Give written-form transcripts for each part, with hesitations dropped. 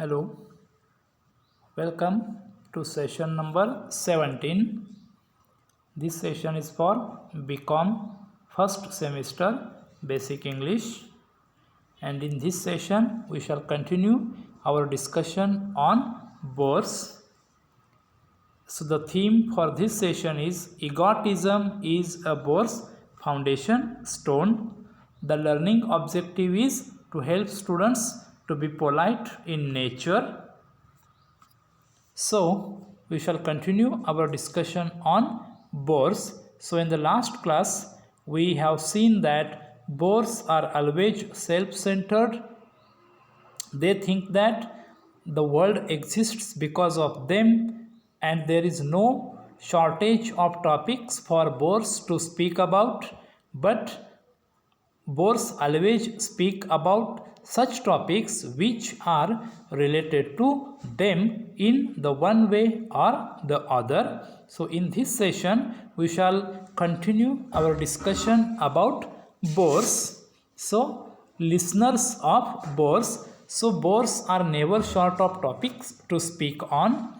Hello, welcome to session number 17. This session is for BCom first semester Basic English, and in this session we shall continue our discussion on bores. So the theme for this session is egotism is a bore's foundation stone. The learning objective is to help students to be polite in nature. So we shall continue our discussion on bores. So in the last class we have seen that bores are always self-centered. They think that the world exists because of them, and there is no shortage of topics for bores to speak about, but bores always speak about such topics which are related to them in the one way or the other. So in this session we shall continue our discussion about bores. So listeners of bores. So bores are never short of topics to speak on.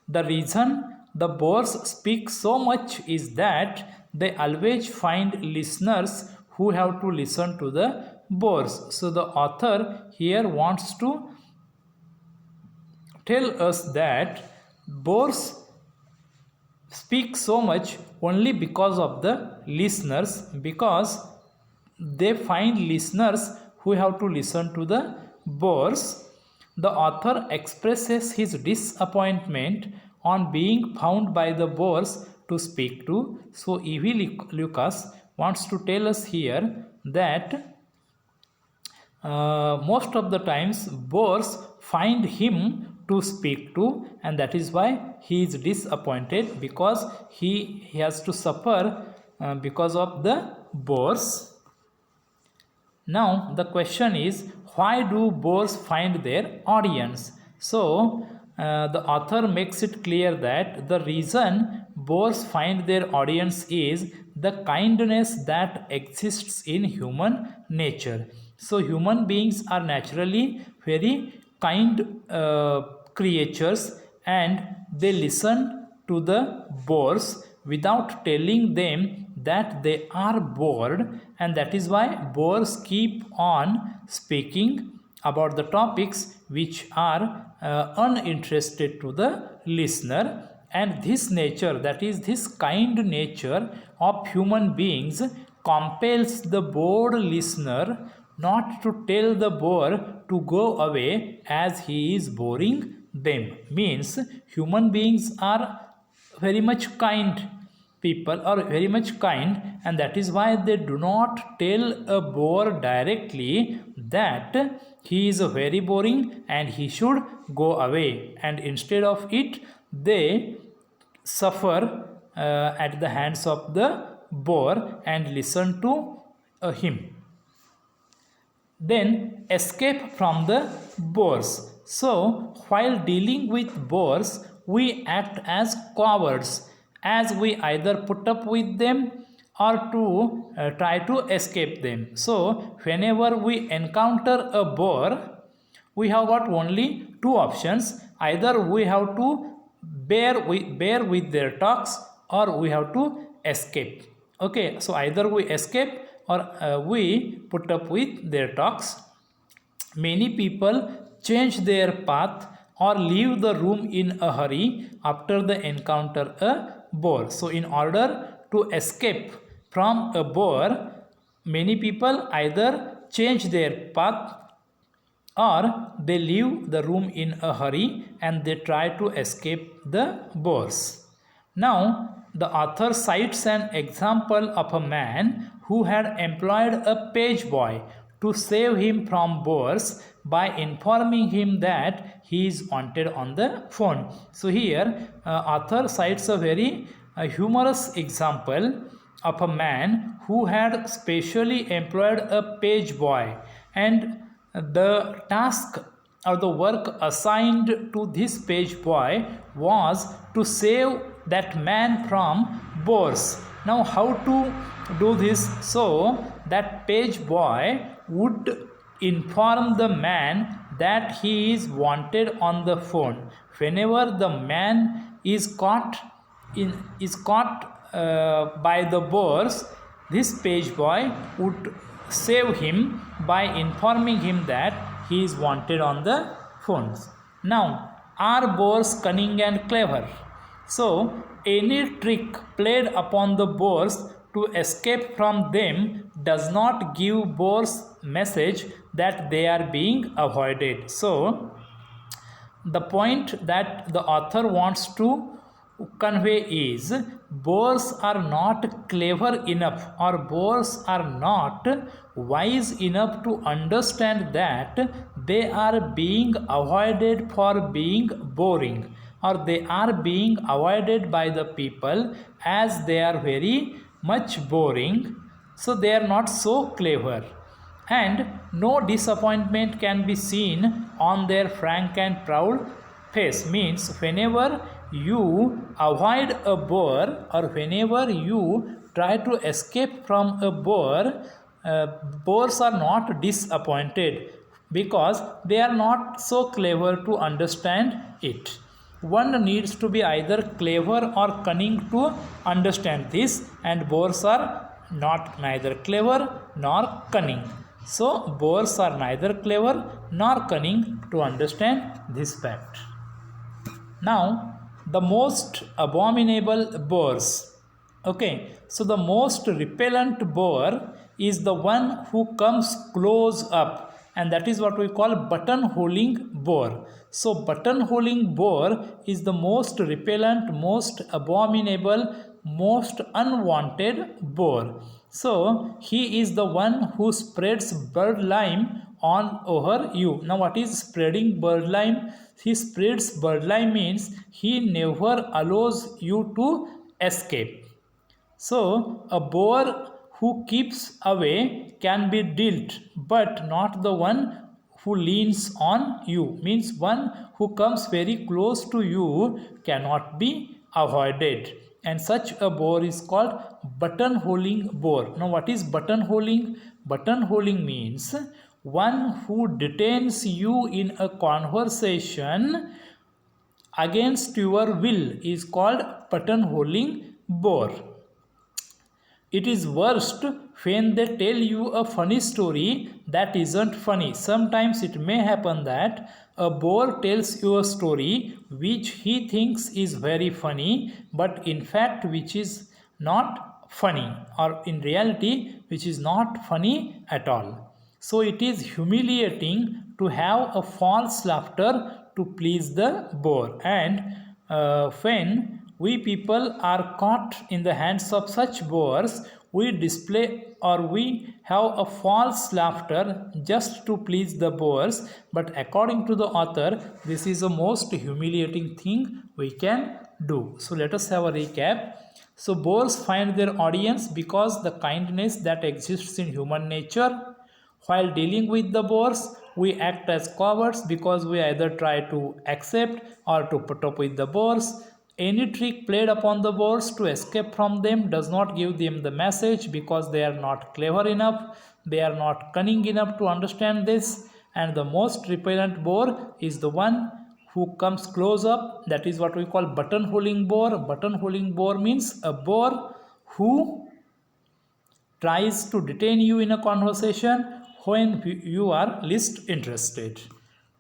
The reason the bores speak so much is that they always find listeners who have to listen to the bores. So the author here wants to tell us that bores speak so much only because of the listeners, because they find listeners who have to listen to the bores. The author expresses his disappointment on being found by the bores to speak to. So E.V. Lucas wants to tell us here that most of the times bores find him to speak to, and that is why he is disappointed, because he has to suffer because of the bores. Now the question is, why do bores find their audience? So the author makes it clear that the reason bores find their audience is the kindness that exists in human nature. So human beings are naturally very kind creatures, and they listen to the bores without telling them that they are bored, and that is why bores keep on speaking about the topics which are uninterested to the listener. And this nature, that is this kind nature of human beings, compels the bored listener not to tell the bore to go away as he is boring them. Means human beings are very much kind people, or very much kind, and that is why they do not tell a bore directly that he is very boring and he should go away, and instead of it they suffer at the hands of the bore and listen to him. Then escape from the bores. So while dealing with bores we act as cowards, as we either put up with them or to try to escape them. So whenever we encounter a bore, we have got only two options: either we have to bear with their talks, or we have to escape. Okay, so either we escape or we put up with their talks. Many people change their path or leave the room in a hurry after they encounter a bore. So in order to escape from a bore, many people either change their path or they leave the room in a hurry and they try to escape the bores. Now the author cites an example of a man who had employed a page boy to save him from bores by informing him that he is wanted on the phone. So here author cites a very humorous example of a man who had specially employed a page boy, and the task or the work assigned to this page boy was to save that man from bores. Now how to do this? So that page boy would inform the man that he is wanted on the phone. Whenever the man is caught by the boars, this page boy would save him by informing him that he is wanted on the phones. Now, are boars cunning and clever? So, any trick played upon the boars to escape from them does not give boars message that they are being avoided. So, the point that the author wants to convey is boars are not clever enough, or boars are not wise enough to understand that they are being avoided for being boring, or they are being avoided by the people as they are very much boring, so they are not so clever. And no disappointment can be seen on their frank and proud face. Means whenever you avoid a boar, or whenever you try to escape from a boar, boars are not disappointed because they are not so clever to understand it. One needs to be either clever or cunning to understand this, and boars are neither clever nor cunning. So, boars are neither clever nor cunning to understand this fact. Now, the most abominable boars. Okay, so the most repellent boar is the one who comes close up, and that is what we call buttonholing boar. So, buttonholing boar is the most repellent, most abominable, most unwanted boar. So, he is the one who spreads birdlime on over you. Now, what is spreading birdlime? He spreads birdlime means he never allows you to escape. So, a boar who keeps away can be dealt, but not the one who leans on you. Means one who comes very close to you cannot be avoided. And such a boar is called buttonholing boar. Now, what is buttonholing? Buttonholing means one who detains you in a conversation against your will is called buttonholing boar. It is worst when they tell you a funny story that isn't funny. Sometimes it may happen that a boar tells you a story which he thinks is very funny, but in fact which is not funny, or in reality which is not funny at all. So it is humiliating to have a false laughter to please the boar. And when we people are caught in the hands of such boars, we display or we have a false laughter just to please the boars. But according to the author, this is the most humiliating thing we can do. So let us have a recap. So boars find their audience because the kindness that exists in human nature. While dealing with the boars, we act as cowards because we either try to accept or to put up with the boars. Any trick played upon the boars to escape from them does not give them the message because they are not clever enough, they are not cunning enough to understand this. And the most repellent boar is the one who comes close up, that is what we call buttonholing boar. Buttonholing boar means a boar who tries to detain you in a conversation when you are least interested.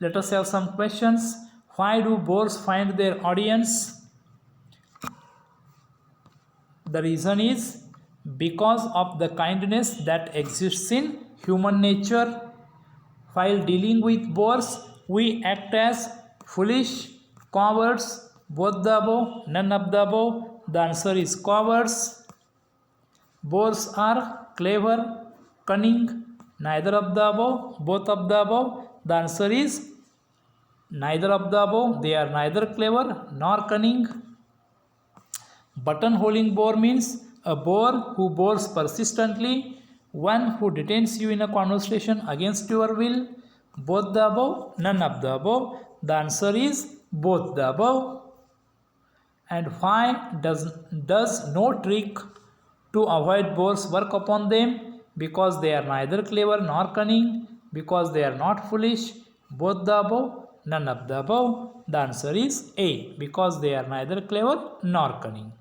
Let us have some questions. Why do boars find their audience? The reason is because of the kindness that exists in human nature. While dealing with boars, we act as foolish, cowards, both the above, none of the above. The answer is cowards. Boars are clever, cunning, neither of the above, both of the above. The answer is neither of the above. They are neither clever nor cunning. Buttonholing boar means a boar who bores persistently, one who detains you in a conversation against your will. Both the above, none of the above. The answer is both the above. And why does no trick to avoid boars work upon them? Because they are neither clever nor cunning, because they are not foolish, both the above, none of the above. The answer is A, because they are neither clever nor cunning.